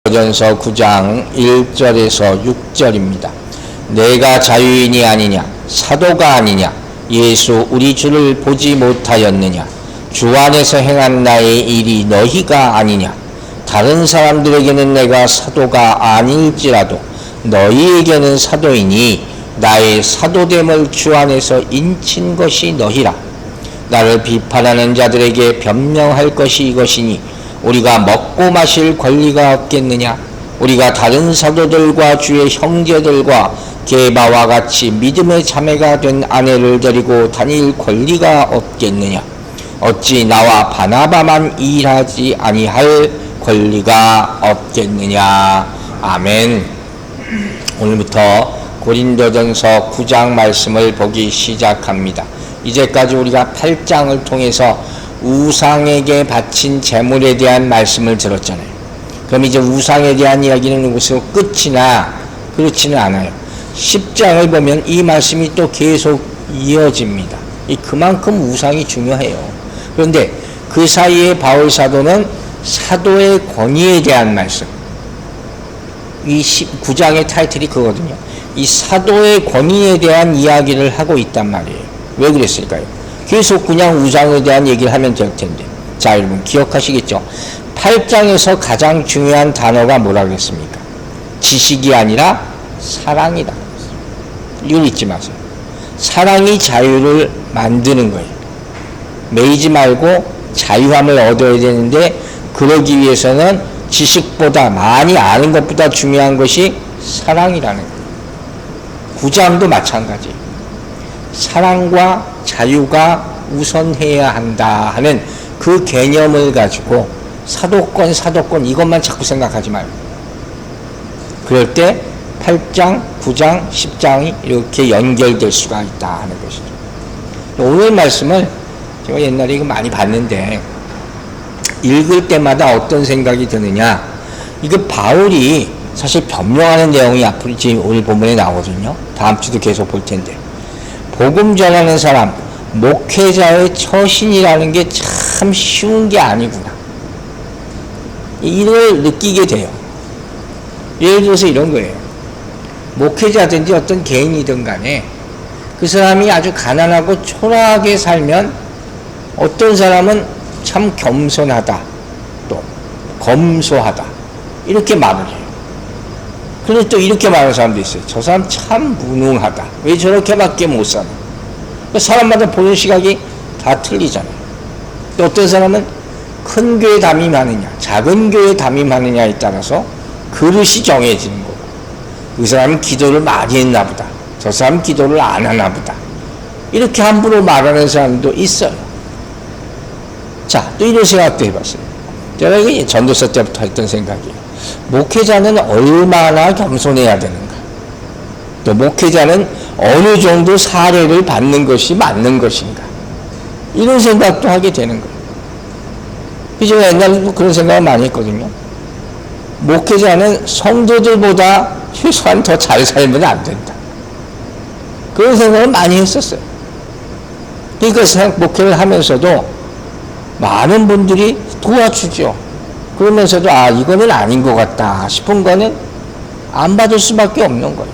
고린도전서 9장 1절에서 6절입니다. 내가 자유인이 아니냐, 사도가 아니냐, 예수 우리 주를 보지 못하였느냐, 주 안에서 행한 나의 일이 너희가 아니냐, 다른 사람들에게는 내가 사도가 아닐지라도 너희에게는 사도이니 나의 사도됨을 주 안에서 인친 것이 너희라. 나를 비판하는 자들에게 변명할 것이 이것이니 우리가 먹고 마실 권리가 없겠느냐? 우리가 다른 사도들과 주의 형제들과 게바와 같이 믿음의 자매가 된 아내를 데리고 다닐 권리가 없겠느냐? 어찌 나와 바나바만 일하지 아니할 권리가 없겠느냐? 아멘. 오늘부터 고린도전서 9장 말씀을 보기 시작합니다. 이제까지 우리가 8장을 통해서 우상에게 바친 제물에 대한 말씀을 들었잖아요. 그럼 이제 우상에 대한 이야기는 이것으로 끝이나 그렇지는 않아요. 10장을 보면 이 말씀이 또 계속 이어집니다. 그만큼 우상이 중요해요. 그런데 그 사이에 바울 사도는 사도의 권위에 대한 말씀, 이 9장의 타이틀이 그거거든요. 이 사도의 권위에 대한 이야기를 하고 있단 말이에요. 왜 그랬을까요? 계속 그냥 우상에 대한 얘기를 하면 될 텐데. 자, 여러분 기억하시겠죠? 8장에서 가장 중요한 단어가 뭐라 그랬습니까? 지식이 아니라 사랑이다. 이걸 잊지 마세요. 사랑이 자유를 만드는 거예요. 매이지 말고 자유함을 얻어야 되는데, 그러기 위해서는 지식보다, 많이 아는 것보다 중요한 것이 사랑이라는 거예요. 9장도 마찬가지예요. 사랑과 자유가 우선해야 한다 하는 그 개념을 가지고 사도권 이것만 자꾸 생각하지 말고, 그럴 때 8장, 9장, 10장이 이렇게 연결될 수가 있다 하는 것이죠. 오늘 말씀을 제가 옛날에 이거 많이 봤는데 읽을 때마다 어떤 생각이 드느냐, 이거 바울이 사실 변명하는 내용이 앞으로 지금 오늘 본문에 나오거든요. 다음 주도 계속 볼 텐데, 복음 전하는 사람, 목회자의 처신이라는 게 참 쉬운 게 아니구나, 이걸 느끼게 돼요. 예를 들어서 이런 거예요. 목회자든지 어떤 개인이든 간에 그 사람이 아주 가난하고 초라하게 살면 어떤 사람은 참 겸손하다, 또 검소하다, 이렇게 말을 해요. 그런데 또 이렇게 말하는 사람도 있어요. 저 사람 참 무능하다, 왜 저렇게밖에 못 사나. 사람마다 보는 시각이 다 틀리잖아요. 또 어떤 사람은 큰 교회 담임하느냐, 작은 교회 담임하느냐에 따라서 그릇이 정해지는 거고, 그 사람은 기도를 많이 했나 보다, 저 사람은 기도를 안 하나 보다, 이렇게 함부로 말하는 사람도 있어요. 자, 또 이런 생각도 해봤어요. 제가 이게 전도서 때부터 했던 생각이에요. 목회자는 얼마나 겸손해야 되는가, 또 목회자는 어느 정도 사례를 받는 것이 맞는 것인가, 이런 생각도 하게 되는 거예요. 제가 옛날에도 그런 생각을 많이 했거든요. 목회자는 성도들보다 최소한 더 잘 살면 안 된다, 그런 생각을 많이 했었어요. 그러니까 목회를 하면서도 많은 분들이 도와주죠. 그러면서도 이거는 아닌 것 같다 싶은 거는 안 받을 수밖에 없는 거예요.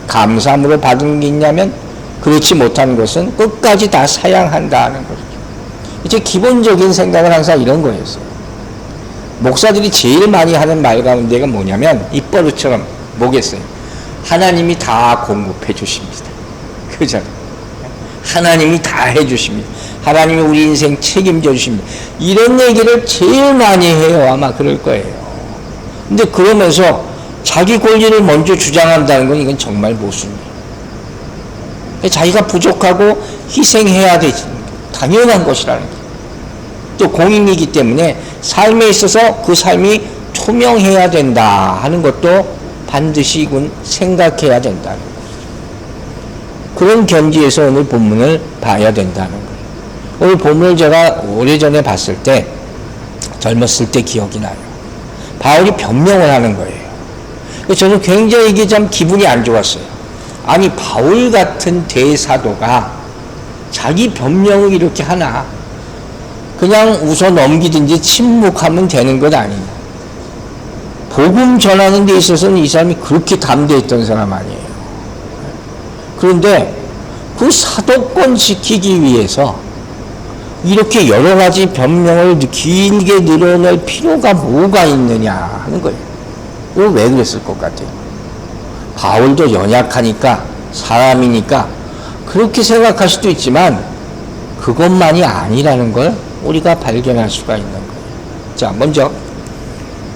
감사함으로 받은 게 있냐면, 그렇지 못한 것은 끝까지 다 사양한다는 거죠. 이제 기본적인 생각은 항상 이런 거였어요. 목사들이 제일 많이 하는 말 가운데가 뭐냐면, 입버릇처럼 뭐겠어요? 하나님이 다 공급해 주십니다. 그잖아요. 하나님이 다 해 주십니다. 하나님이 우리 인생 책임져 주십니다. 이런 얘기를 제일 많이 해요. 아마 그럴 거예요. 근데 그러면서 자기 권리를 먼저 주장한다는 건 이건 정말 모순이에요. 자기가 부족하고 희생해야 되지, 당연한 것이라는 거예요. 또 공인이기 때문에 삶에 있어서 그 삶이 투명해야 된다 하는 것도 반드시 이건 생각해야 된다는 거예요. 그런 견지에서 오늘 본문을 봐야 된다는 거예요. 오늘 본문을 제가 오래전에 봤을 때, 젊었을 때 기억이 나요. 바울이 변명을 하는 거예요. 저는 굉장히 이게 참 기분이 안 좋았어요. 아니, 바울 같은 대사도가 자기 변명을 이렇게 하나? 그냥 웃어 넘기든지 침묵하면 되는 것 아니냐. 복음 전하는 데 있어서는 이 사람이 그렇게 담대했던 사람 아니에요. 그런데 그 사도권 지키기 위해서 이렇게 여러 가지 변명을 길게 늘어낼 필요가 뭐가 있느냐 하는 거예요. 이거 왜 그랬을 것 같아요? 바울도 연약하니까, 사람이니까 그렇게 생각할 수도 있지만 그것만이 아니라는 걸 우리가 발견할 수가 있는 거예요. 자, 먼저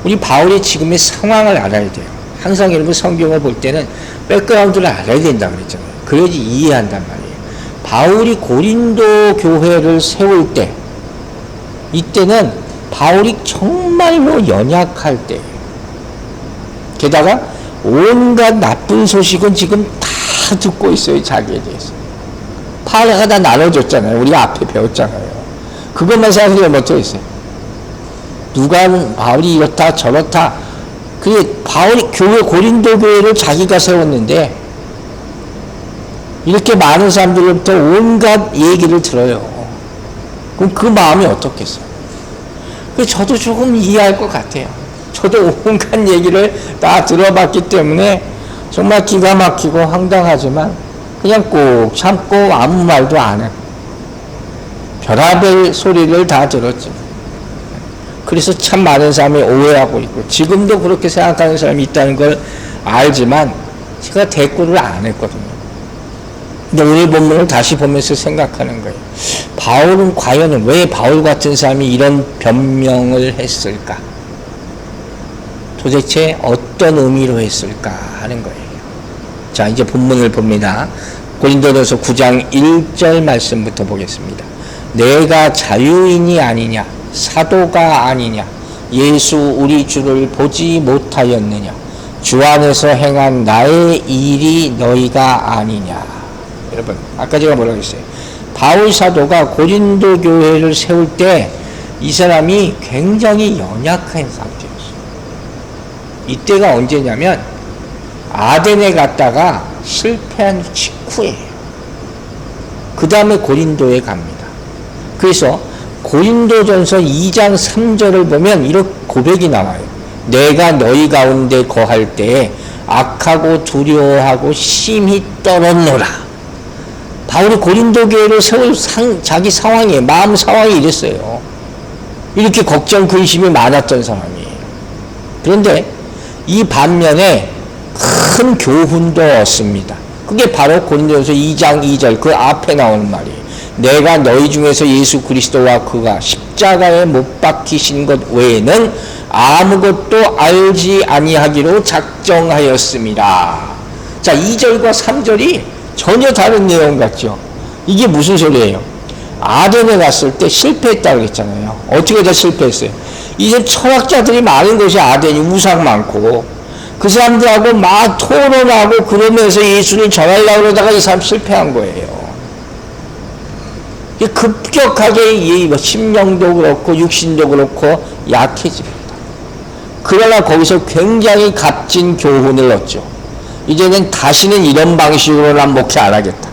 우리 바울의 지금의 상황을 알아야 돼요. 항상 여러분 성경을 볼 때는 백그라운드를 알아야 된다 그랬잖아요. 그래야지 이해한단 말이에요. 바울이 고린도 교회를 세울 때, 이때는 바울이 정말로 연약할 때예요. 게다가 온갖 나쁜 소식은 지금 다 듣고 있어요. 자기에 대해서. 파라가 다 나눠줬잖아요. 우리가 앞에 배웠잖아요. 그것만 생각하면 못하겠어요. 누가 바울이 이렇다 저렇다. 그게 바울이 교회 고린도 교회를 자기가 세웠는데 이렇게 많은 사람들로부터 온갖 얘기를 들어요. 그럼 그 마음이 어떻겠어요? 그래서 저도 조금 이해할 것 같아요. 저도 온갖 얘기를 다 들어봤기 때문에 정말 기가 막히고 황당하지만 그냥 꼭 참고 아무 말도 안 해. 별의별 소리를 다 들었지. 그래서 참 많은 사람이 오해하고 있고 지금도 그렇게 생각하는 사람이 있다는 걸 알지만 제가 대꾸를 안 했거든요. 근데 오늘 본문을 다시 보면서 생각하는 거예요. 바울은 과연 왜 바울 같은 사람이 이런 변명을 했을까? 도대체 어떤 의미로 했을까 하는 거예요. 자, 이제 본문을 봅니다. 고린도전서 9장 1절 말씀부터 보겠습니다. 내가 자유인이 아니냐, 사도가 아니냐, 예수 우리 주를 보지 못하였느냐, 주 안에서 행한 나의 일이 너희가 아니냐. 여러분, 아까 제가 뭐라고 했어요? 바울 사도가 고린도 교회를 세울 때 이 사람이 굉장히 연약한 상태였어요. 이때가 언제냐면 아덴에 갔다가 실패한 직후예요. 그 다음에 고린도에 갑니다. 그래서 고린도전서 2장 3절을 보면 이런 고백이 나와요. 내가 너희 가운데 거할 때에 악하고 두려워하고 심히 떨었노라. 바울이 고린도 교회를 세울 자기 상황이, 마음 상황이 이랬어요. 이렇게 걱정, 근심이 많았던 사람이에요. 그런데 이 반면에 큰 교훈도 얻습니다. 그게 바로 고린도전서 2장 2절 그 앞에 나오는 말이에요. 내가 너희 중에서 예수 그리스도와 그가 십자가에 못 박히신 것 외에는 아무것도 알지 아니하기로 작정하였습니다. 자, 2절과 3절이 전혀 다른 내용 같죠. 이게 무슨 소리예요? 아덴에 갔을 때 실패했다고 했잖아요. 어떻게 다 실패했어요? 이제 철학자들이 많은 것이 아덴이 우상 많고 그 사람들하고 막 토론하고 그러면서 예수를 전하려고 그러다가 이 사람 실패한 거예요. 급격하게 심령도 그렇고 육신도 그렇고 약해집니다. 그러나 거기서 굉장히 값진 교훈을 얻죠. 이제는 다시는 이런 방식으로 난 목회 안 하겠다.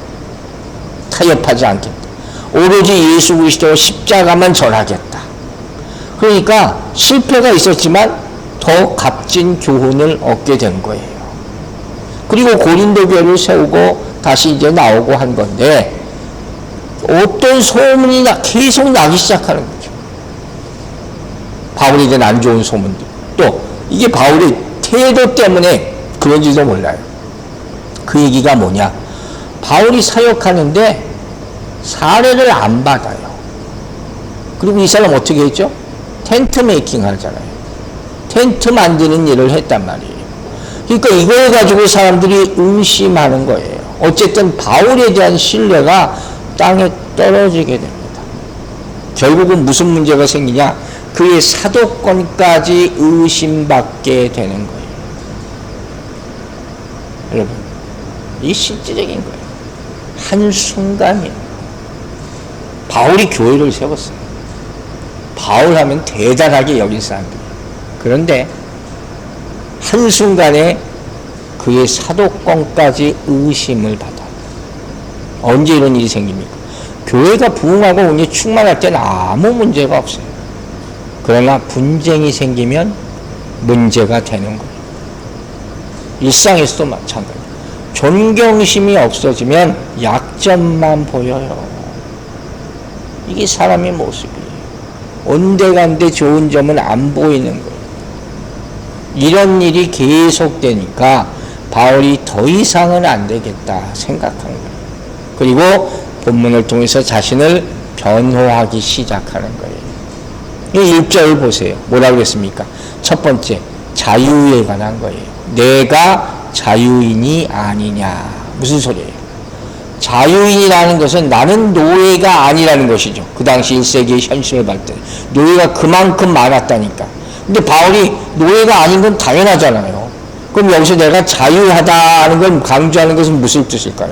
타협하지 않겠다. 오로지 예수 그리스도 십자가만 전하겠다. 그러니까 실패가 있었지만 더 값진 교훈을 얻게 된 거예요. 그리고 고린도 교회를 세우고 다시 이제 나오고 한 건데 어떤 소문이 계속 나기 시작하는 거죠. 바울에 대한 안 좋은 소문들. 또 이게 바울의 태도 때문에 그런지도 몰라요. 그 얘기가 뭐냐? 바울이 사역하는데 사례를 안 받아요. 그리고 이 사람 어떻게 했죠? 텐트 메이킹 하잖아요. 텐트 만드는 일을 했단 말이에요. 그러니까 이걸 가지고 사람들이 의심하는 거예요. 어쨌든 바울에 대한 신뢰가 땅에 떨어지게 됩니다. 결국은 무슨 문제가 생기냐? 그의 사도권까지 의심받게 되는 거예요. 여러분, 이 실질적인 거예요. 한순간이에요. 바울이 교회를 세웠어요. 바울 하면 대단하게 여긴 사람들. 그런데 한순간에 그의 사도권까지 의심을 받아요. 언제 이런 일이 생깁니까? 교회가 부흥하고 운이 충만할 때는 아무 문제가 없어요. 그러나 분쟁이 생기면 문제가 되는 거예요. 일상에서도 마찬가지예요. 존경심이 없어지면 약점만 보여요. 이게 사람의 모습이에요. 온데간데 좋은 점은 안 보이는 거예요. 이런 일이 계속되니까 바울이 더 이상은 안 되겠다 생각한 거예요. 그리고 본문을 통해서 자신을 변호하기 시작하는 거예요. 1절 보세요. 뭐라고 했습니까? 첫 번째, 자유에 관한 거예요. 내가 자유인이 아니냐. 무슨 소리예요? 자유인이라는 것은 나는 노예가 아니라는 것이죠. 그 당시 1세기의 현실을 볼 때 노예가 그만큼 많았다니까. 근데 바울이 노예가 아닌 건 당연하잖아요. 그럼 여기서 내가 자유하다는 걸 강조하는 것은 무슨 뜻일까요?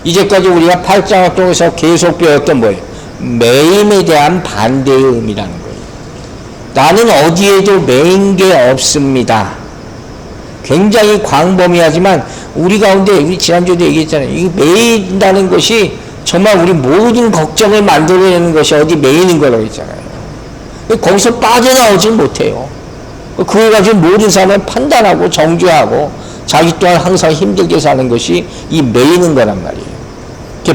이제까지 우리가 8장을 통해서 계속 배웠던 뭐예요? 매임에 대한 반대의 의미라는 거예요. 나는 어디에도 매인 게 없습니다. 굉장히 광범위하지만 우리 가운데, 우리 지난주에도 얘기했잖아요. 이 매인다는 것이 정말 우리 모든 걱정을 만들어내는 것이 어디 매이는 거라고 했잖아요. 거기서 빠져나오질 못해요. 그걸 가지고 모든 사람을 판단하고 정죄하고 자기 또한 항상 힘들게 사는 것이 이 매이는 거란 말이에요.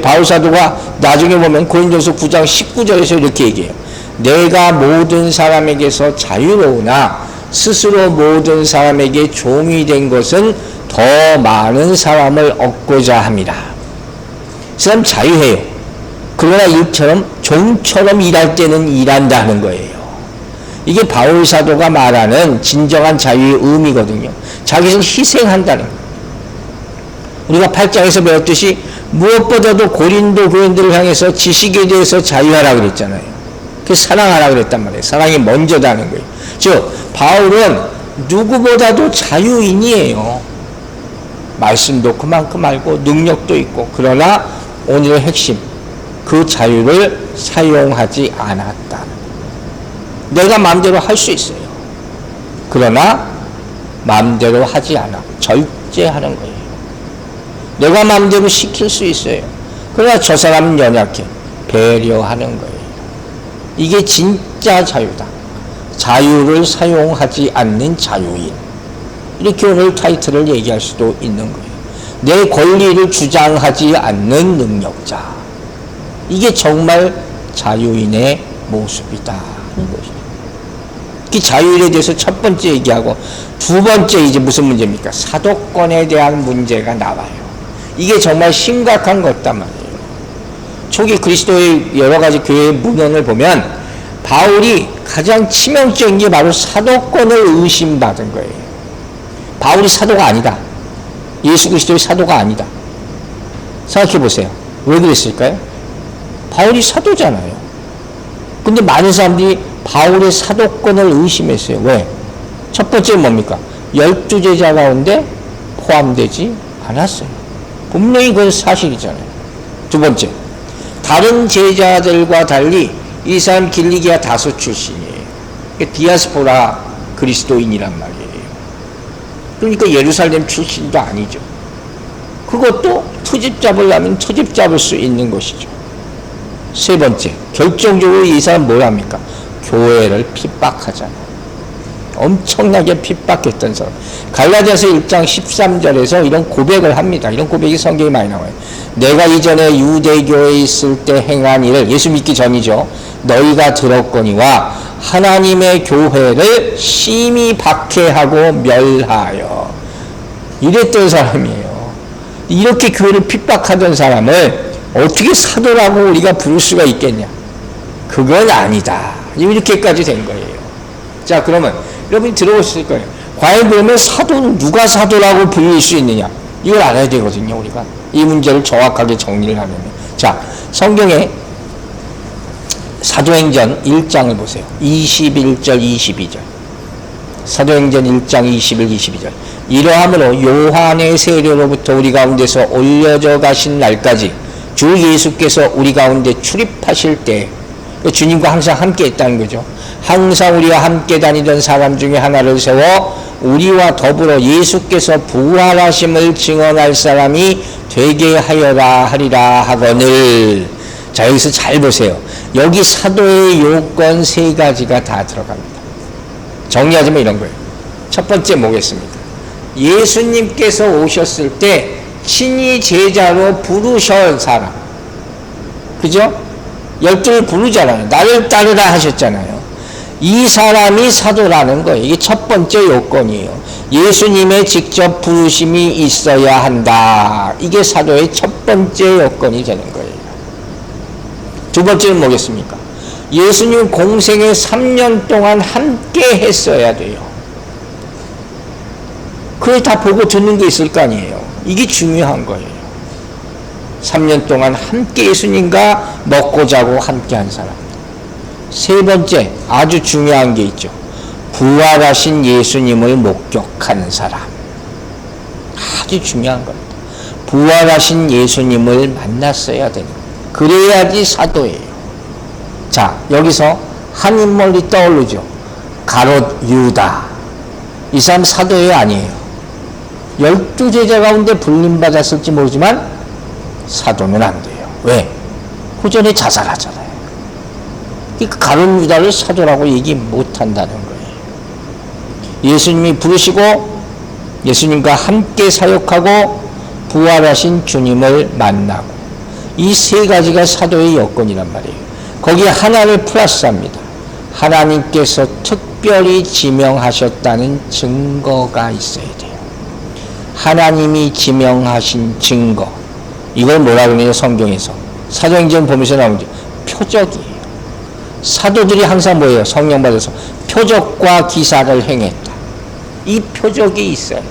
바울 사도가 나중에 보면 고린도서 9장 19절에서 이렇게 얘기해요. 내가 모든 사람에게서 자유로우나 스스로 모든 사람에게 종이 된 것은 더 많은 사람을 얻고자 합니다. 사람 자유해요. 그러나 이처럼 종처럼 일할 때는 일한다는 거예요. 이게 바울 사도가 말하는 진정한 자유의 의미거든요. 자기를 희생한다는 거예요. 우리가 8장에서 배웠듯이 무엇보다도 고린도 교인들을 향해서 지식에 대해서 자유하라 그랬잖아요. 그래서 사랑하라 그랬단 말이에요. 사랑이 먼저다는 거예요. 즉 바울은 누구보다도 자유인이에요. 말씀도 그만큼 알고 능력도 있고, 그러나 오늘의 핵심, 그 자유를 사용하지 않았다. 내가 마음대로 할 수 있어요. 그러나 마음대로 하지 않아. 절제하는 거예요. 내가 마음대로 시킬 수 있어요. 그러나 저 사람은 연약해. 배려하는 거예요. 이게 진짜 자유다. 자유를 사용하지 않는 자유인. 이렇게 오늘 타이틀을 얘기할 수도 있는 거예요. 내 권리를 주장하지 않는 능력자. 이게 정말 자유인의 모습이다 하는 것이죠. 그 자유인에 대해서 첫 번째 얘기하고, 두 번째 이제 무슨 문제입니까? 사도권에 대한 문제가 나와요. 이게 정말 심각한 것단 말이에요. 초기 그리스도의 여러 가지 교회의 문헌을 보면 바울이 가장 치명적인 게 바로 사도권을 의심받은 거예요. 바울이 사도가 아니다. 예수 그리스도의 사도가 아니다. 생각해 보세요. 왜 그랬을까요? 바울이 사도잖아요. 근데 많은 사람들이 바울의 사도권을 의심했어요. 왜? 첫 번째 뭡니까? 12제자 가운데 포함되지 않았어요. 분명히 그건 사실이잖아요. 두 번째, 다른 제자들과 달리 이 사람 길리기아 다소 출신이에요. 디아스포라 그리스도인이란 말이에요. 그러니까 예루살렘 출신도 아니죠. 그것도 트집 잡으려면 트집 잡을 수 있는 것이죠. 세 번째, 결정적으로 이 사람 뭘 합니까? 교회를 핍박하잖아요. 엄청나게 핍박했던 사람. 갈라디아서 1장 13절에서 이런 고백을 합니다. 이런 고백이 성경에 많이 나와요. 내가 이전에 유대교에 있을 때 행한 일을, 예수 믿기 전이죠, 너희가 들었거니와 하나님의 교회를 심히 박해하고 멸하여. 이랬던 사람이에요. 이렇게 교회를 핍박하던 사람을 어떻게 사도라고 우리가 부를 수가 있겠냐? 그건 아니다. 이렇게까지 된 거예요. 자, 그러면 여러분이 들어보셨을 거예요. 과연 그러면 사도는 누가 사도라고 불릴 수 있느냐? 이걸 알아야 되거든요, 우리가. 이 문제를 정확하게 정리를 하면. 자, 성경에 사도행전 1장을 보세요. 21절, 22절. 사도행전 1장 21, 22절. 이러함으로 요한의 세례로부터 우리 가운데서 올려져 가신 날까지 주 예수께서 우리 가운데 출입하실 때, 주님과 항상 함께 했다는 거죠. 항상 우리와 함께 다니던 사람 중에 하나를 세워 우리와 더불어 예수께서 부활하심을 증언할 사람이 되게 하여라 하리라 하거늘. 자, 여기서 잘 보세요. 여기 사도의 요건 세 가지가 다 들어갑니다. 정리하자면 이런 거예요. 첫 번째 뭐겠습니까? 예수님께서 오셨을 때 친히 제자로 부르셔 사람. 그죠? 12를 부르잖아요. 나를 따르라 하셨잖아요. 이 사람이 사도라는 거예요. 이게 첫 번째 요건이에요. 예수님의 직접 부르심이 있어야 한다. 이게 사도의 첫 번째 요건이 되는 거예요. 두 번째는 뭐겠습니까? 예수님 공생에 3년 동안 함께 했어야 돼요. 그걸 다 보고 듣는 게 있을 거 아니에요. 이게 중요한 거예요. 3년 동안 함께 예수님과 먹고 자고 함께 한 사람. 세 번째, 아주 중요한 게 있죠. 부활하신 예수님을 목격하는 사람. 아주 중요한 겁니다. 부활하신 예수님을 만났어야 되는 거예요. 그래야지 사도예요. 자, 여기서 한 인물이 떠오르죠. 가롯 유다. 이 사람 사도예요, 아니에요? 12제자 가운데 불림받았을지 모르지만 사도는 안 돼요. 왜? 그 전에 자살하잖아요. 그러니까 가룟 유다를 사도라고 얘기 못한다는 거예요. 예수님이 부르시고 예수님과 함께 사역하고 부활하신 주님을 만나고 이 세 가지가 사도의 여건이란 말이에요. 거기에 하나를 플러스합니다. 하나님께서 특별히 지명하셨다는 증거가 있어야 돼요. 하나님이 지명하신 증거. 이걸 뭐라 그러냐면 성경에서 사도행전 보면서 나오죠. 표적이에요. 사도들이 항상 뭐예요? 성령 받아서 표적과 기사를 행했다. 이 표적이 있어야 돼요.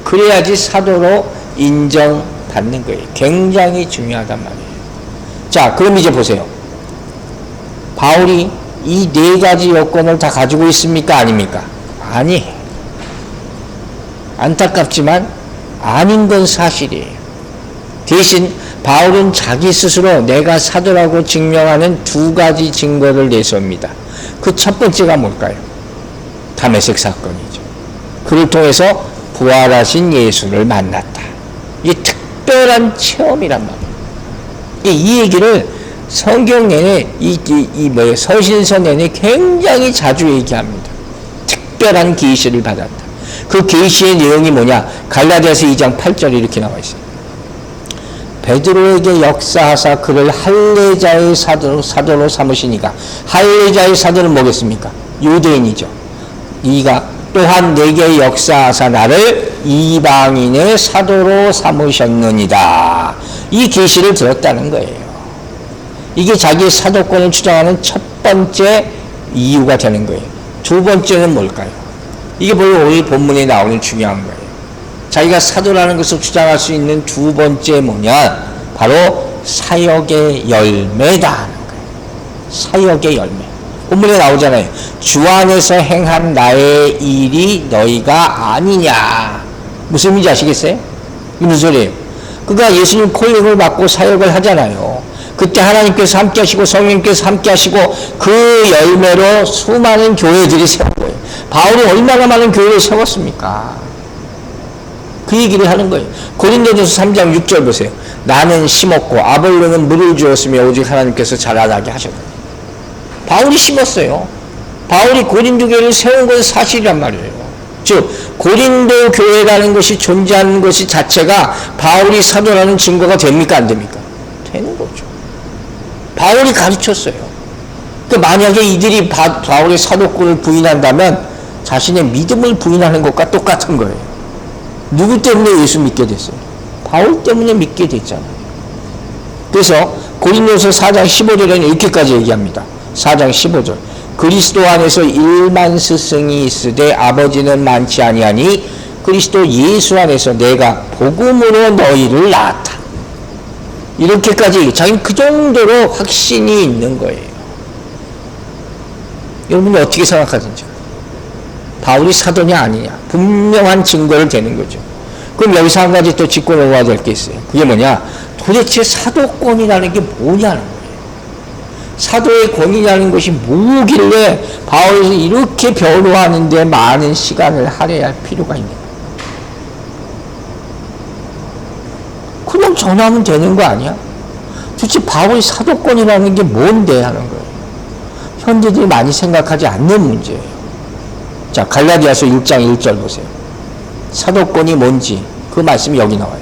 그래야지 사도로 인정받는 거예요. 굉장히 중요하단 말이에요. 자, 그럼 이제 보세요. 바울이 이 네 가지 요건을 다 가지고 있습니까? 아닙니까? 아니에요. 안타깝지만 아닌 건 사실이에요. 대신 바울은 자기 스스로 내가 사도라고 증명하는 두 가지 증거를 내세웁니다. 그 첫 번째가 뭘까요? 다메섹 사건이죠. 그를 통해서 부활하신 예수를 만났다. 이게 특별한 체험이란 말이에요. 이 얘기를 성경 내내 서신서 내내 굉장히 자주 얘기합니다. 특별한 계시를 받았다. 그 계시의 내용이 뭐냐? 갈라디아서 2장 8절에 이렇게 나와 있어요. 베드로에게 역사하사 그를 할례자의 사도로 삼으시니까. 할례자의 사도는 뭐겠습니까? 유대인이죠. 이가 또한 내게 역사하사 나를 이방인의 사도로 삼으셨느니라. 이 계시를 들었다는 거예요. 이게 자기의 사도권을 주장하는 첫 번째 이유가 되는 거예요. 두 번째는 뭘까요? 이게 바로 오늘 본문에 나오는 중요한 거예요. 자기가 사도라는 것을 주장할 수 있는 두 번째 뭐냐? 바로 사역의 열매다 하는 거예요. 사역의 열매. 본문에 나오잖아요. 주 안에서 행한 나의 일이 너희가 아니냐. 무슨 의미인지 아시겠어요? 이게 무슨 소리예요? 그러니까 예수님 콜링을 받고 사역을 하잖아요. 그때 하나님께서 함께 하시고 성령님께서 함께 하시고 그 열매로 수많은 교회들이 세운 거예요. 바울이 얼마나 많은 교회를 세웠습니까? 그 얘기를 하는 거예요. 고린도전서 3장 6절 보세요. 나는 심었고 아볼로는 물을 주었으며 오직 하나님께서 자라나게 하셨다. 바울이 심었어요. 바울이 고린도 교회를 세운 건 사실이란 말이에요. 즉 고린도 교회라는 것이 존재하는 것이 자체가 바울이 사도라는 증거가 됩니까? 안 됩니까? 되는 거죠. 바울이 가르쳤어요. 그러니까 만약에 이들이 바울의 사도권을 부인한다면 자신의 믿음을 부인하는 것과 똑같은 거예요. 누구 때문에 예수 믿게 됐어요? 바울 때문에 믿게 됐잖아요. 그래서 고린도서 4장 15절에는 이렇게까지 얘기합니다. 4장 15절. 그리스도 안에서 1만 스승이 있으되 아버지는 많지 아니하니 그리스도 예수 안에서 내가 복음으로 너희를 낳았다. 이렇게까지 자기는 그 정도로 확신이 있는 거예요. 여러분이 어떻게 생각하든지 바울이 사도냐 아니냐 분명한 증거를 대는 거죠. 그럼 여기서 한 가지 또 짚고 넘어가야 될 게 있어요. 그게 뭐냐? 도대체 사도권이라는 게 뭐냐는 거예요. 사도의 권위라는 것이 뭐길래 바울이 이렇게 변호하는데 많은 시간을 할애할 필요가 있는 거예요. 그냥 전하면 되는 거 아니야? 도대체 바울이 사도권이라는 게 뭔데 하는 거예요. 현대들이 많이 생각하지 않는 문제예요. 자, 갈라디아서 1장 1절 보세요. 사도권이 뭔지 그 말씀이 여기 나와요.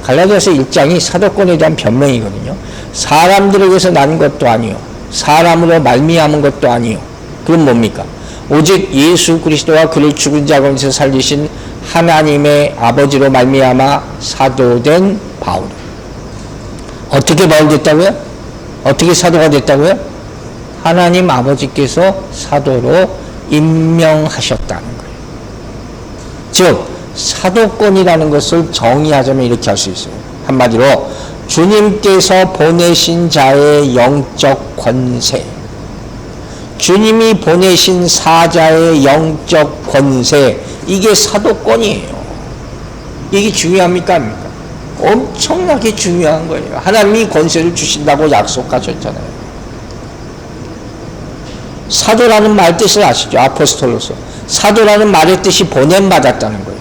갈라디아서 1장이 사도권에 대한 변명이거든요. 사람들에게서 난 것도 아니요, 사람으로 말미암은 것도 아니요. 그럼 뭡니까? 오직 예수 그리스도와 그를 죽은 자 가운데서 살리신 하나님의 아버지로 말미암아 사도된 바울. 어떻게 바울 됐다고요? 어떻게 사도가 됐다고요? 하나님 아버지께서 사도로 임명하셨다는 거예요. 즉 사도권이라는 것을 정의하자면 이렇게 할 수 있어요. 한마디로 주님께서 보내신 자의 영적 권세, 주님이 보내신 사자의 영적 권세, 이게 사도권이에요. 이게 중요합니까? 아닙니까? 엄청나게 중요한 거예요. 하나님이 권세를 주신다고 약속하셨잖아요. 사도라는 말 뜻을 아시죠? 아포스톨로서. 사도라는 말의 뜻이 보냄받았다는 거예요.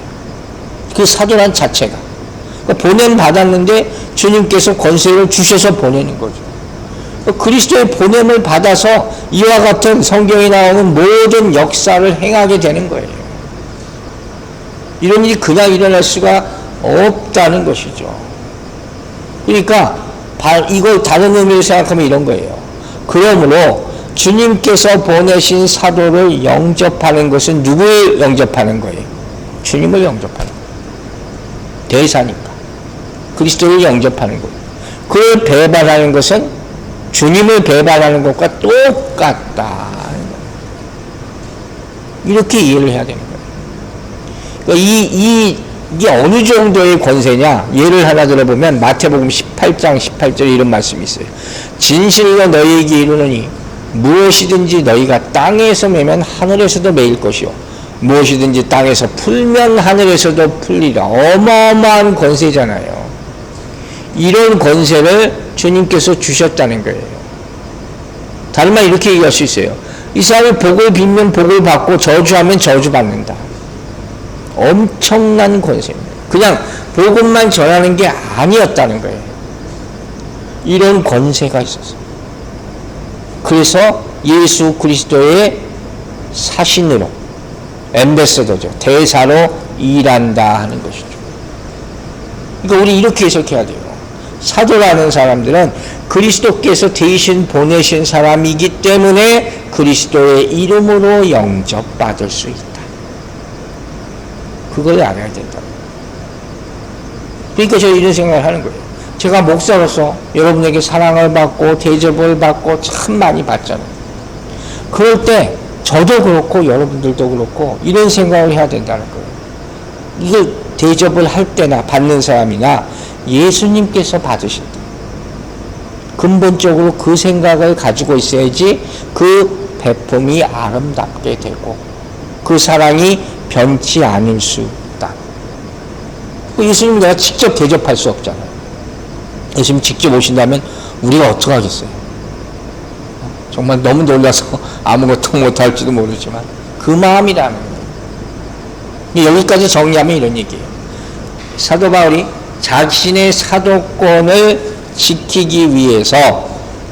그 사도란 자체가. 그러니까 보냄받았는데 주님께서 권세를 주셔서 보내는 거죠. 그리스도의 보냄을 받아서 이와 같은 성경에 나오는 모든 역사를 행하게 되는 거예요. 이런 일이 그냥 일어날 수가 없다는 것이죠. 그러니까 이걸 다른 의미로 생각하면 이런 거예요. 그러므로 주님께서 보내신 사도를 영접하는 것은 누구를 영접하는 거예요? 주님을 영접하는 거예요. 대사니까. 그리스도를 영접하는 거예요. 그를 배반하는 것은 주님을 배반하는 것과 똑같다. 이렇게 이해를 해야 되는 거예요. 그러니까 이게 어느 정도의 권세냐? 예를 하나 들어보면 마태복음 18장 18절에 이런 말씀이 있어요. 진실로 너희에게 이르노니 무엇이든지 너희가 땅에서 매면 하늘에서도 매일 것이요, 무엇이든지 땅에서 풀면 하늘에서도 풀리라. 어마어마한 권세잖아요. 이런 권세를 주님께서 주셨다는 거예요. 다른 말 이렇게 얘기할 수 있어요. 이 사람이 복을 빌면 복을 받고 저주하면 저주받는다. 엄청난 권세입니다. 그냥 복음만 전하는 게 아니었다는 거예요. 이런 권세가 있었어요. 그래서 예수 그리스도의 사신으로, 엠베서더죠, 대사로 일한다 하는 것이죠. 그러니까 우리 이렇게 해석해야 돼요. 사도라는 사람들은 그리스도께서 대신 보내신 사람이기 때문에 그리스도의 이름으로 영접받을 수 있다. 그걸 알아야 된다. 그러니까 제가 이런 생각을 하는 거예요. 제가 목사로서 여러분에게 사랑을 받고 대접을 받고 참 많이 받잖아요. 그럴 때 저도 그렇고 여러분들도 그렇고 이런 생각을 해야 된다는 거예요. 이걸 대접을 할 때나 받는 사람이나 예수님께서 받으신다. 근본적으로 그 생각을 가지고 있어야지 그 배품이 아름답게 되고 그 사랑이 변치 않을 수 있다. 예수님 내가 직접 대접할 수 없잖아요. 예수님 직접 오신다면 우리가 어떻게 하겠어요? 정말 너무 놀라서 아무것도 못할지도 모르지만 그 마음이라는 거예요. 여기까지 정리하면 이런 얘기예요. 사도 바울이 자신의 사도권을 지키기 위해서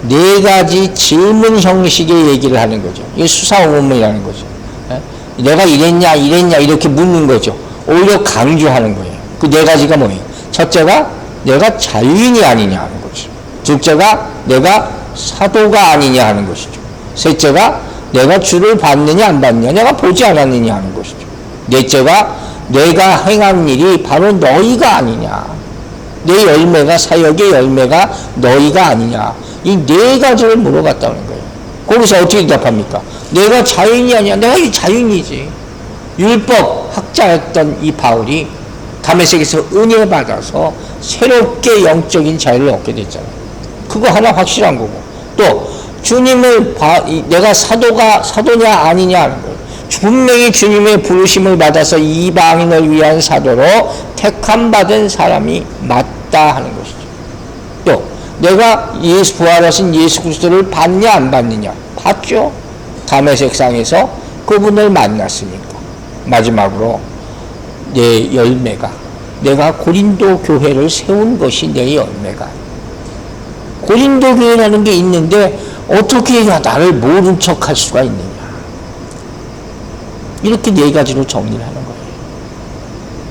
4가지 질문 형식의 얘기를 하는 거죠. 이게 수사오문이라는 거죠. 내가 이랬냐 이렇게 묻는 거죠. 오히려 강조하는 거예요. 그 4가지가 뭐예요? 첫째가 내가 자유인이 아니냐 하는 거죠. 둘째가 내가 사도가 아니냐 하는 것이죠. 셋째가 내가 주를 받느냐 안 받느냐, 내가 보지 않았느냐 하는 것이죠. 넷째가 내가 행한 일이 바로 너희가 아니냐, 내 열매가, 사역의 열매가 너희가 아니냐, 이 4가지를 물어봤다는 거예요. 거기서 어떻게 대답합니까? 내가 자유인이 아니야. 내가 이 자유인이지. 율법 학자였던 이 바울이 다메섹에서 은혜 받아서 새롭게 영적인 자유를 얻게 됐잖아요. 그거 하나 확실한 거고, 또 주님을 내가 사도냐 아니냐 하는 거예요. 분명히 주님의 부르심을 받아서 이방인을 위한 사도로 택함받은 사람이 맞다 하는 것이죠. 또 내가 부활하신 예수 그리스도를 받냐 안 받느냐? 받죠. 다메섹상에서 그분을 만났으니까. 마지막으로 내 열매가, 내가 고린도 교회를 세운 것이 내 열매가. 고린도 교회라는 게 있는데 어떻게 나를 모른 척 할 수가 있느냐. 이렇게 네 가지로 정리를 하는 거예요.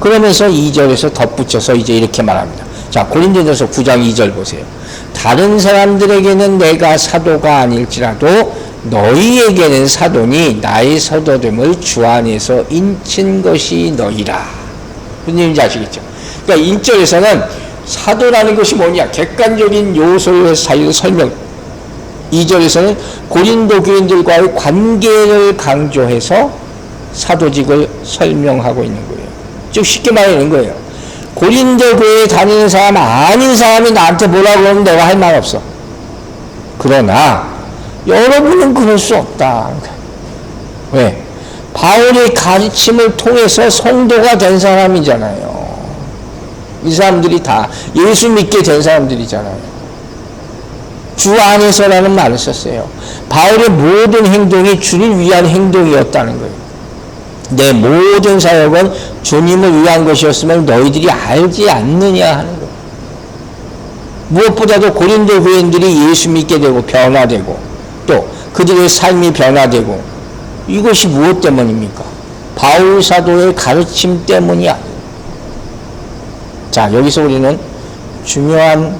그러면서 2절에서 덧붙여서 이제 이렇게 말합니다. 자, 고린도전서 9장 2절 보세요. 다른 사람들에게는 내가 사도가 아닐지라도 너희에게는 사도니 나의 사도됨을 주 안에서 인친 것이 너희라. 무슨 얘기인지 아시겠죠? 그러니까 1절에서는 사도라는 것이 뭐냐, 객관적인 요소의 사유를 설명. 2절에서는 고린도 교인들과의 관계를 강조해서 사도직을 설명하고 있는 거예요. 즉 쉽게 말하는 거예요. 고린도 교회에 다니는 사람 아닌 사람이 나한테 뭐라고 하면 내가 할 말 없어. 그러나 여러분은 그럴 수 없다. 왜? 바울의 가르침을 통해서 성도가 된 사람이잖아요. 이 사람들이 다 예수 믿게 된 사람들이잖아요. 주 안에서라는 말을 썼어요. 바울의 모든 행동이 주를 위한 행동이었다는 거예요. 내 모든 사역은 주님을 위한 것이었음을 너희들이 알지 않느냐 하는 거예요. 무엇보다도 고린도 교인들이 예수 믿게 되고 변화되고 또 그들의 삶이 변화되고 이것이 무엇 때문입니까? 바울 사도의 가르침 때문이야. 자, 여기서 우리는 중요한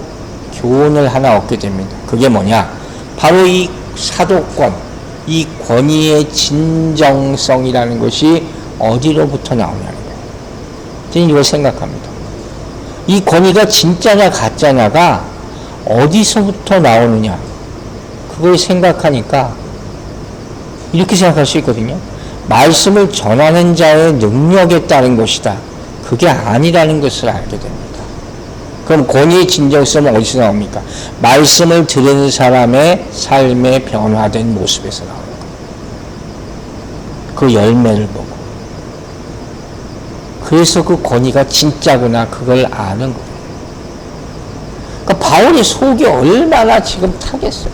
교훈을 하나 얻게 됩니다. 그게 뭐냐? 바로 이 사도권, 이 권위의 진정성이라는 것이 어디로부터 나오냐는 거예요. 저는 이걸 생각합니다. 이 권위가 진짜냐 가짜냐가 어디서부터 나오느냐, 그걸 생각하니까 이렇게 생각할 수 있거든요. 말씀을 전하는 자의 능력에 따른 것이다. 그게 아니라는 것을 알게 됩니다. 그럼 권위의 진정성은 어디서 나옵니까? 말씀을 들은 사람의 삶의 변화된 모습에서 나옵니다. 그 열매를 보고. 그래서 그 권위가 진짜구나, 그걸 아는 거예요. 그러니까 바울의 속이 얼마나 지금 타겠어요.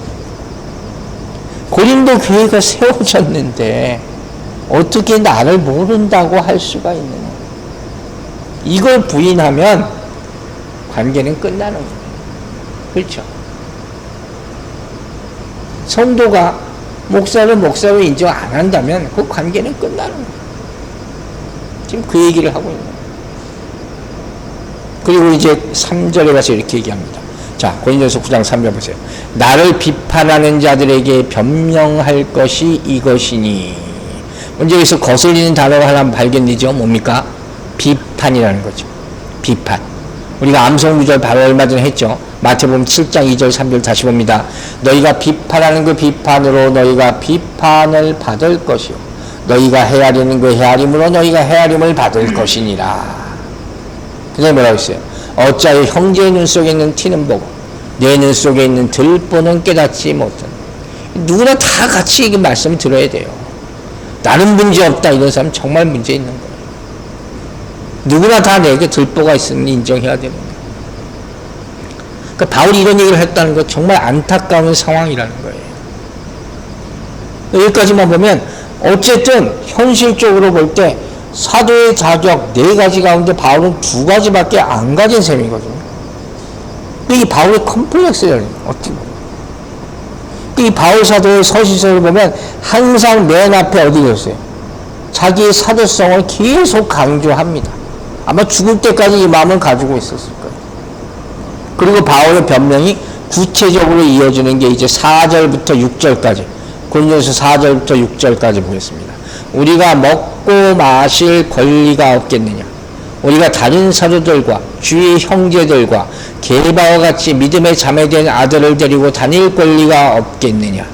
고린도 교회가 세워졌는데 어떻게 나를 모른다고 할 수가 있느냐. 이걸 부인하면 관계는 끝나는 거예요. 그렇죠? 성도가 목사를 목사로 인정 안 한다면 그 관계는 끝나는 거예요. 지금 그 얘기를 하고 있는 거예요. 그리고 이제 3절에 가서 이렇게 얘기합니다. 자, 고린도전서 9장 3절 보세요. 나를 비판하는 자들에게 변명할 것이 이것이니. 먼저 여기서 거슬리는 단어가 하나 발견되죠. 뭡니까? 비판이라는 거죠. 비판. 우리가 암송구절 바로 얼마 전에 했죠. 마태복음 7장 2절 3절 다시 봅니다. 너희가 비판하는 그 비판으로 너희가 비판을 받을 것이요 너희가 헤아리는 그 헤아림으로 너희가 헤아림을 받을 것이니라. 그 다음에 뭐라고 했어요? 어찌하여 형제의 눈 속에 있는 티는 보고 내 눈 속에 있는 들보는 깨닫지 못한. 누구나 다 같이 이 말씀을 들어야 돼요. 나는 문제 없다 이런 사람 정말 문제 있는 거예요. 누구나 다 내게 들보가 있으면 인정해야 되는 거예요. 그러니까 바울이 이런 얘기를 했다는 건 정말 안타까운 상황이라는 거예요. 여기까지만 보면 어쨌든 현실적으로 볼 때 사도의 자격 4가지 가운데 바울은 2가지밖에 안 가진 셈이거든요. 이 바울의 컴플렉스라는 거예요. 어떻게 보면. 이 바울 사도의 서신서를 보면 항상 맨 앞에 어디 있어요? 자기의 사도성을 계속 강조합니다. 아마 죽을 때까지 이 마음을 가지고 있었을 거예요. 그리고 바울의 변명이 구체적으로 이어지는 게 이제 4절부터 6절까지, 고린도전서 4절부터 6절까지 보겠습니다. 우리가 먹고 마실 권리가 없겠느냐? 우리가 다른 사도들과 주의 형제들과 게바와 같이 믿음의 자매된 아들을 데리고 다닐 권리가 없겠느냐?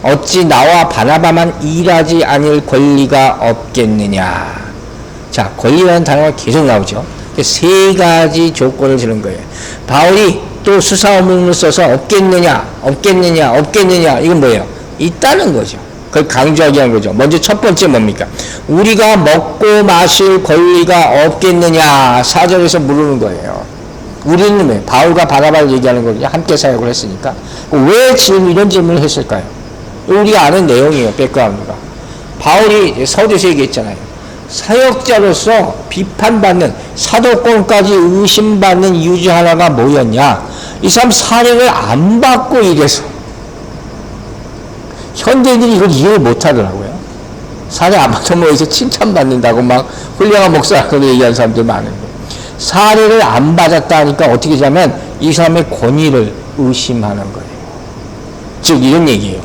어찌 나와 바나바만 일하지 않을 권리가 없겠느냐? 자, 권리라는 단어가 계속 나오죠. 3가지 조건을 주는 거예요. 바울이 또 수사어문을 써서 없겠느냐, 없겠느냐, 없겠느냐, 이건 뭐예요? 있다는 거죠. 그걸 강조하게 한 거죠. 먼저 첫 번째 뭡니까? 우리가 먹고 마실 권리가 없겠느냐, 4절에서 물으는 거예요. 우리는 왜? 바울과 바나바를 얘기하는 거거든요. 함께 사역을 했으니까. 왜 지금 이런 질문을 했을까요? 우리가 아는 내용이에요. 백그라운드가. 바울이 서두에서 얘기했잖아요. 사역자로서 비판받는, 사도권까지 의심받는 이유 중 하나가 뭐였냐? 이 사람 사령을 안 받고 이래서. 현대인들이 이걸 이해를 못 하더라고요. 사례 안 받아먹어서 칭찬받는다고 막 훌륭한 목사라고 얘기하는 사람들 많은데, 사례를 안 받았다 하니까 어떻게 하냐면 이 사람의 권위를 의심하는 거예요. 즉 이런 얘기예요.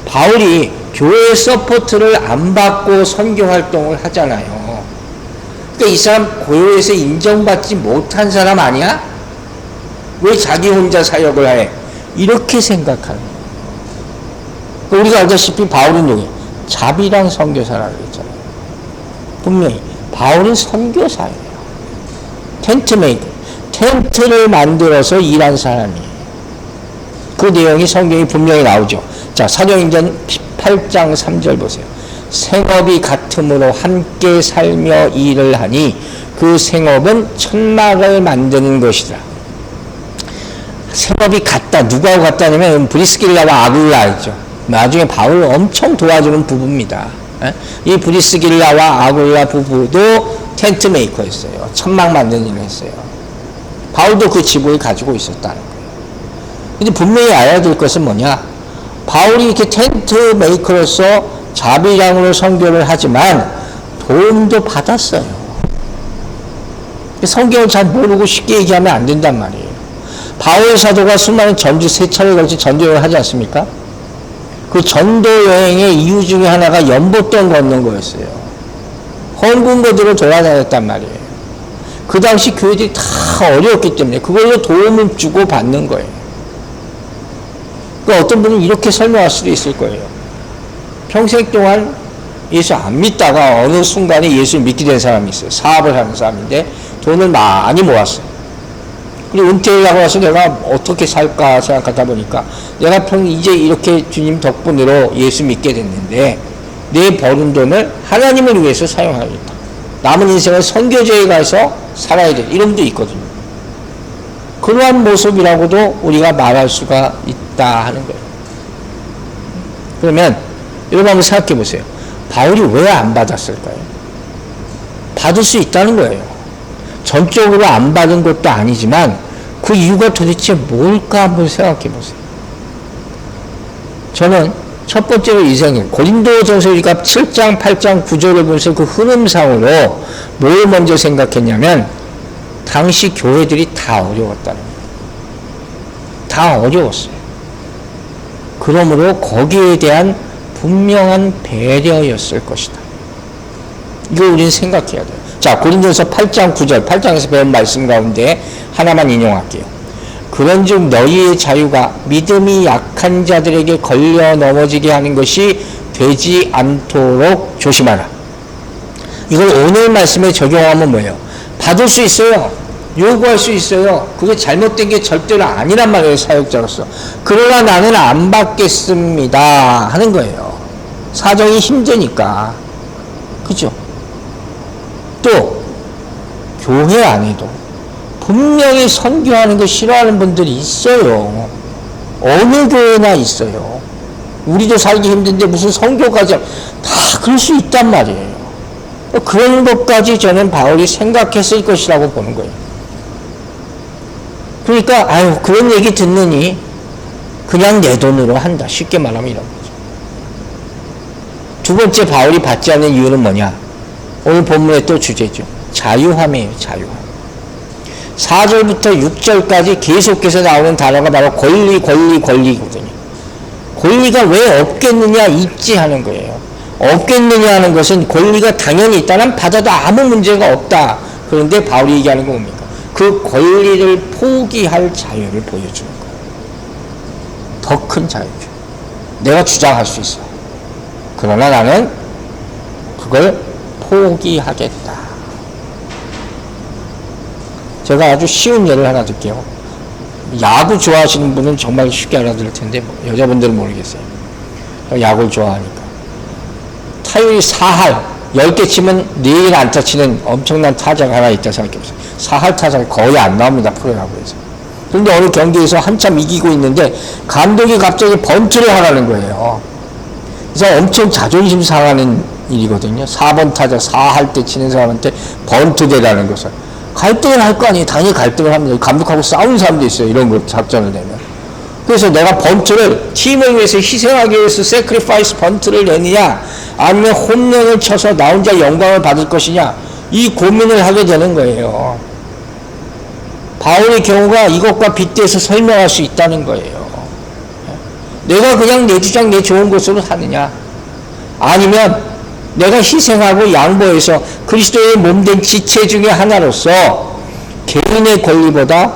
바울이 교회 서포트를 안 받고 선교 활동을 하잖아요. 그러니까 이 사람 교회에서 인정받지 못한 사람 아니야? 왜 자기 혼자 사역을 해? 이렇게 생각하는 거예요. 우리가 알다시피 바울은 여기 자비랑 선교사라고 했잖아요. 분명히 바울은 선교사예요. 텐트 메이커, 텐트를 만들어서 일한 사람이에요. 그 내용이 성경에 분명히 나오죠. 자, 사도행전 8장 3절 보세요. 생업이 같음으로 함께 살며 일을 하니 그 생업은 천막을 만드는 것이다. 생업이 같다. 누구하고 같다냐면 브리스길라와 아굴라 있죠. 나중에 바울을 엄청 도와주는 부부입니다. 이 브리스길라와 아굴라 부부도 텐트 메이커였어요. 천막 만드는 일을 했어요. 바울도 그 지부를 가지고 있었다는 거예요. 근데 분명히 알아야 될 것은 뭐냐? 바울이 이렇게 텐트 메이커로서 자비량으로 선교를 하지만 도움도 받았어요. 성경을 잘 모르고 쉽게 얘기하면 안 된단 말이에요. 바울 사도가 수많은 전주, 3차례에 걸쳐 전도 여행을 하지 않습니까? 그 전도 여행의 이유 중에 하나가 연못동 걷는 거였어요. 헌금거들을 돌아다녔단 말이에요. 그 당시 교회들이 다 어려웠기 때문에 그걸로 도움을 주고 받는 거예요. 그러니까 어떤 분은 이렇게 설명할 수도 있을 거예요. 평생 동안 예수 안 믿다가 어느 순간에 예수를 믿게 된 사람이 있어요. 사업을 하는 사람인데 돈을 많이 모았어요. 그리고 은퇴를 하고 나서 내가 어떻게 살까 생각하다 보니까 내가 이제 이렇게 주님 덕분으로 예수 믿게 됐는데 내 버는 돈을 하나님을 위해서 사용하겠다. 남은 인생을 선교제에 가서 살아야 돼. 이런 분도 있거든요. 그러한 모습이라고도 우리가 말할 수가 있다 하는 거예요. 그러면 여러분 한번 생각해 보세요. 바울이 왜 안 받았을까요? 받을 수 있다는 거예요. 전적으로 안 받은 것도 아니지만 그 이유가 도대체 뭘까 한번 생각해 보세요. 저는 첫 번째로 이 생각, 고린도전서 우리가 7장, 8장, 9절을 보면서 그 흐름상으로 뭘 먼저 생각했냐면 당시 교회들이 다 어려웠다는 거예요. 다 어려웠어요. 그러므로 거기에 대한 분명한 배려였을 것이다. 이걸 우리는 생각해야 돼요. 자, 고린도전서 8장 9절, 8장에서 배운 말씀 가운데 하나만 인용할게요. 그런즉 너희의 자유가 믿음이 약한 자들에게 걸려 넘어지게 하는 것이 되지 않도록 조심하라. 이걸 오늘 말씀에 적용하면 뭐예요? 받을 수 있어요. 요구할 수 있어요. 그게 잘못된 게 절대로 아니란 말이에요, 사역자로서. 그러나 나는 안 받겠습니다 하는 거예요. 사정이 힘드니까. 그죠? 또 교회 안에도 분명히 선교하는 거 싫어하는 분들이 있어요. 어느 교회나 있어요. 우리도 살기 힘든데 무슨 선교까지 다 그럴 수 있단 말이에요. 그런 것까지 저는 바울이 생각했을 것이라고 보는 거예요. 그러니까 아유 그런 얘기 듣느니 그냥 내 돈으로 한다. 쉽게 말하면 이런 거죠. 두 번째 바울이 받지 않는 이유는 뭐냐? 오늘 본문의 또 주제죠. 자유함이에요. 자유함. 4절부터 6절까지 계속해서 나오는 단어가 바로 권리거든요. 권리가 왜 없겠느냐 있지 하는 거예요. 없겠느냐 하는 것은 권리가 당연히 있다면 받아도 아무 문제가 없다. 그런데 바울이 얘기하는 건 뭡니까? 그 권리를 포기할 자유를 보여주는 거예요. 더 큰 자유죠. 내가 주장할 수 있어. 그러나 나는 그걸 포기하겠다. 제가 아주 쉬운 예를 하나 들게요. 야구 좋아하시는 분은 정말 쉽게 알아들을 텐데 여자분들은 모르겠어요. 야구를 좋아하니까. 타율이 4할 10개 치면 4개가 안타 치는 엄청난 타자가 하나 있다 생각해보세요. 4할 타자가 거의 안 나옵니다. 프로야구에서. 그런데 어느 경기에서 한참 이기고 있는데 감독이 갑자기 번트를 하라는 거예요. 그래서 엄청 자존심 상하는 일이거든요. 4번 타자 4할 때 치는 사람한테 번트 대라는 것을. 갈등을 할 거 아니에요. 당연히 갈등을 합니다. 감독하고 싸우는 사람도 있어요. 이런 거 작전을 내면. 그래서 내가 번트를 팀을 위해서 희생하기 위해서 세크리파이스 번트를 내느냐 아니면 홈런을 쳐서 나 혼자 영광을 받을 것이냐, 이 고민을 하게 되는 거예요. 바울의 경우가 이것과 빗대서 설명할 수 있다는 거예요. 내가 그냥 내 주장, 내 좋은 것으로 사느냐, 아니면 내가 희생하고 양보해서 그리스도의 몸된 지체 중에 하나로서 개인의 권리보다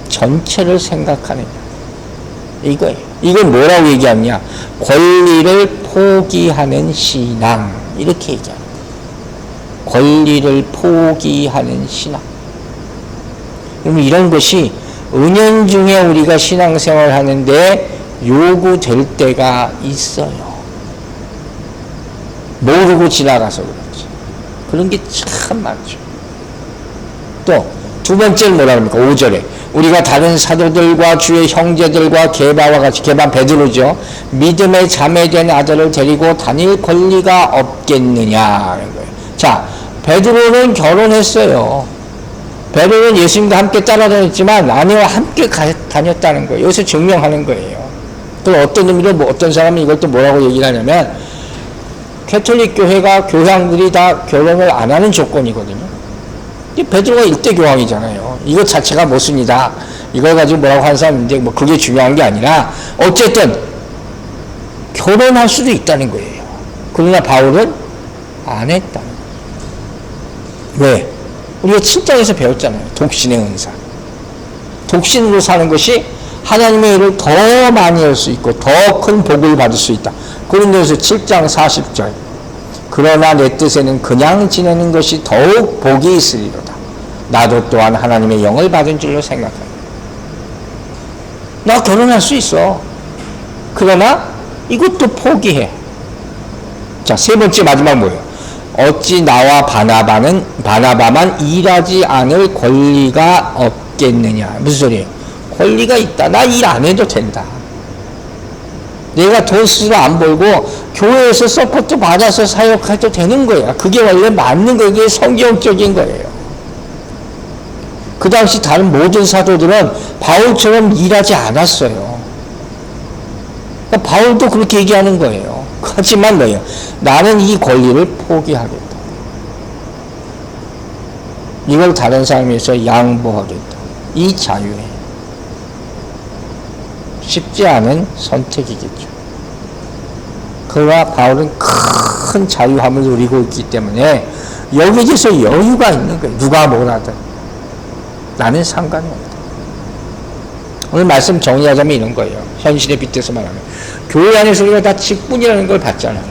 전체를 생각하느냐, 이거예요. 이건 뭐라고 얘기하느냐, 권리를 포기하는 신앙, 이렇게 얘기합니다. 권리를 포기하는 신앙. 그럼 이런 것이 은연중에 우리가 신앙생활 하는데 요구될 때가 있어요. 모르고 지나가서 그렇지. 그런 게 참 많죠. 또 두 번째는 뭐라 합니까? 5절에 우리가 다른 사도들과 주의 형제들과 게바와 같이, 게바 베드로죠, 믿음의 자매된 아들을 데리고 다닐 권리가 없겠느냐, 이런 거예요. 자, 베드로는 결혼했어요. 베드로는 예수님과 함께 따라다녔지만 아내와 함께 다녔다는 거예요. 여기서 증명하는 거예요. 그럼 어떤 의미로, 어떤 사람은 이걸 또 뭐라고 얘기를 하냐면, 캐톨릭 교회가 교황들이 다 결혼을 안 하는 조건이거든요. 베드로가 일대 교황이잖아요. 이것 자체가 모순이다, 이걸 가지고 뭐라고 하는 사람인데, 뭐 그게 중요한 게 아니라 어쨌든 결혼할 수도 있다는 거예요. 그러나 바울은 안 했다. 왜? 우리가 7장에서 배웠잖아요. 독신의 은사. 독신으로 사는 것이 하나님의 일을 더 많이 할 수 있고 더 큰 복을 받을 수 있다. 고린도후서 7장 40절. 그러나 내 뜻에는 그냥 지내는 것이 더욱 복이 있으리로다. 나도 또한 하나님의 영을 받은 줄로 생각한다. 나 결혼할 수 있어. 그러나 이것도 포기해. 자, 세 번째 마지막 뭐예요? 어찌 나와 바나바만 일하지 않을 권리가 없겠느냐. 무슨 소리예요? 권리가 있다. 나 일 안 해도 된다. 내가 돈 스스로 안 벌고 교회에서 서포트 받아서 사역해도 되는 거야. 그게 원래 맞는 거예요. 그게 성경적인 거예요. 그 당시 다른 모든 사도들은 바울처럼 일하지 않았어요. 그러니까 바울도 그렇게 얘기하는 거예요. 하지만 뭐예요? 나는 이 권리를 포기하겠다. 이걸 다른 사람에 위해서 양보하겠다. 이 자유에 쉽지 않은 선택이겠죠. 그러나 바울은 큰 자유함을 누리고 있기 때문에 여기에서 여유가 있는 거예요. 누가 뭐라든 나는 상관이 없다. 오늘 말씀 정리하자면 이런 거예요. 현실에 빗대서 말하면 교회 안에서 우리가 다 직분이라는 걸 받잖아요.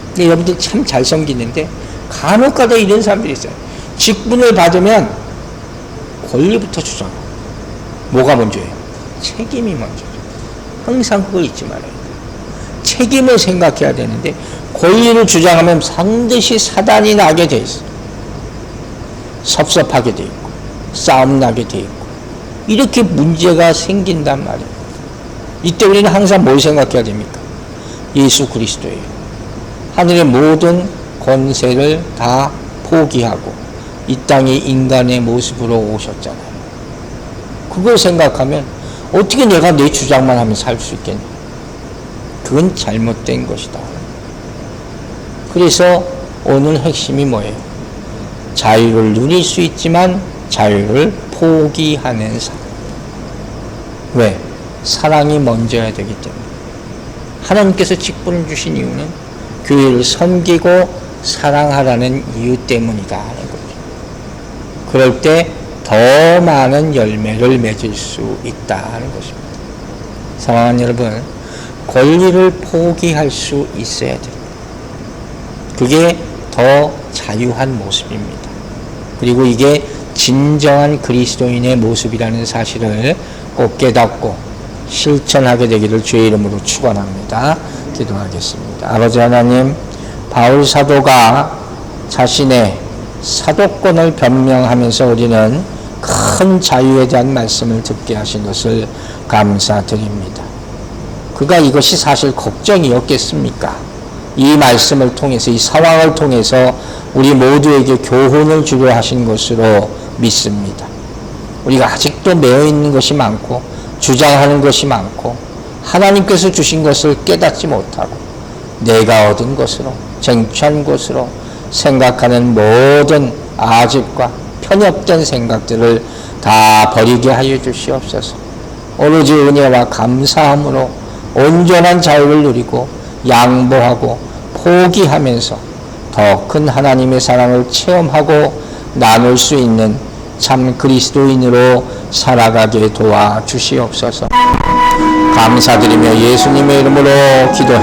근데 여러분들 참 잘 섬기는데 간혹가다 이런 사람들이 있어요. 직분을 받으면 권리부터 주잖아. 뭐가 먼저예요? 책임이 먼저죠. 항상 그걸 잊지 말아야 돼요. 책임을 생각해야 되는데 권리를 주장하면 반드시 사단이 나게 돼 있어요. 섭섭하게 돼 있고 싸움 나게 돼 있고 이렇게 문제가 생긴단 말이에요. 이때 우리는 항상 뭘 생각해야 됩니까? 예수 그리스도예요. 하늘의 모든 권세를 다 포기하고 이 땅에 인간의 모습으로 오셨잖아요. 그걸 생각하면 어떻게 내가 내 주장만 하면 살 수 있겠냐? 그건 잘못된 것이다. 그래서 오늘 핵심이 뭐예요? 자유를 누릴 수 있지만 자유를 포기하는 삶. 왜? 사랑이 먼저야 되기 때문에. 하나님께서 직분을 주신 이유는 교회를 섬기고 사랑하라는 이유 때문이다 하는 거죠. 그럴 때 더 많은 열매를 맺을 수 있다 하는 것입니다. 사랑하는 여러분, 권리를 포기할 수 있어야 됩니다. 그게 더 자유한 모습입니다. 그리고 이게 진정한 그리스도인의 모습이라는 사실을 꼭 깨닫고 실천하게 되기를 주의 이름으로 축원합니다. 기도하겠습니다. 아버지 하나님, 바울 사도가 자신의 사도권을 변명하면서 우리는 큰 자유에 대한 말씀을 듣게 하신 것을 감사드립니다. 그가 이것이 사실 걱정이었겠습니까? 이 말씀을 통해서, 이 상황을 통해서 우리 모두에게 교훈을 주려 하신 것으로 믿습니다. 우리가 아직도 매여 있는 것이 많고 주장하는 것이 많고 하나님께서 주신 것을 깨닫지 못하고 내가 얻은 것으로, 쟁취한 것으로 생각하는 모든 아집과 편협된 생각들을 다 버리게 하여 주시옵소서. 오로지 은혜와 감사함으로 온전한 자유를 누리고 양보하고 포기하면서 더 큰 하나님의 사랑을 체험하고 나눌 수 있는 참 그리스도인으로 살아가게 도와주시옵소서. 감사드리며 예수님의 이름으로 기도해